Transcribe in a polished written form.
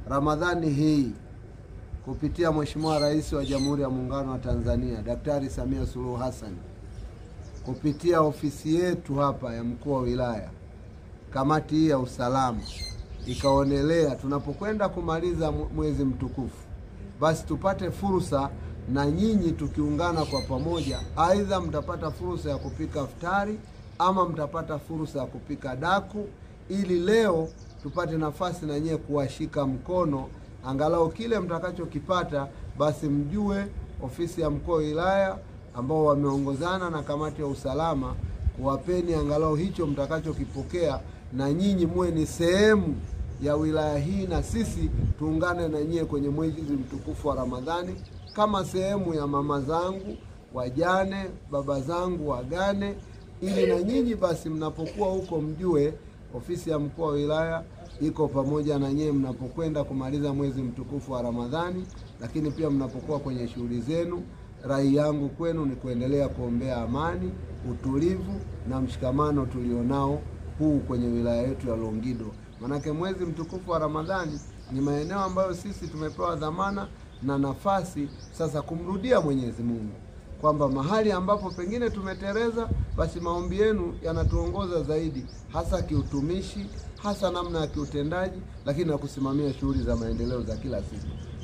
Ramadhani hii kupitia Mheshimiwa Rais wa Jamhuri ya Muungano wa Tanzania Daktari Samia Suluhu Hassan, kupitia ofisi yetu hapa ya mkuu wa wilaya, kamati hii ya usalama ikaonelea tunapokwenda kumaliza mwezi mtukufu, basi tupate fursa na nyinyi tukiungana kwa pamoja, aidha mtapata fursa ya kupika iftari ama mtapata fursa ya kupika daku, ili leo tupate nafasi na nyie kuwashika mkono, angalau kile mtakachokipata basi mjue ofisi ya mkuu wa wilaya ambao wameongozana na kamati ya usalama kuwapeni angalau hicho mtakachokipokea, na nyinyi muwe ni sehemu ya wilaya hii, na sisi tuungane na nyie kwenye mwezi mtukufu wa Ramadhani kama sehemu ya mama zangu wajane, baba zangu wagane, ili na nyinyi basi mnapokuwa huko mjue ofisi ya mkuu wa wilaya iko pamoja na nyie mnapokwenda kumaliza mwezi mtukufu wa Ramadhani. Lakini pia mnapokuwa kwenye shughuli zenu, rai yangu kwenu ni kuendelea kuombea amani, utulivu na mshikamano tulionao huu kwenye wilaya yetu ya Longido. Manake mwezi mtukufu wa Ramadhani ni maeneo ambayo sisi tumepewa dhamana na nafasi sasa kumrudia Mwenyezi Mungu, kwamba mahali ambapo pengine tumetereza, basi maombi yenu yanatuongoza zaidi, hasa kiutumishi, hasa namna ya kiutendaji, lakini na kusimamia shughuli za maendeleo za kila siku.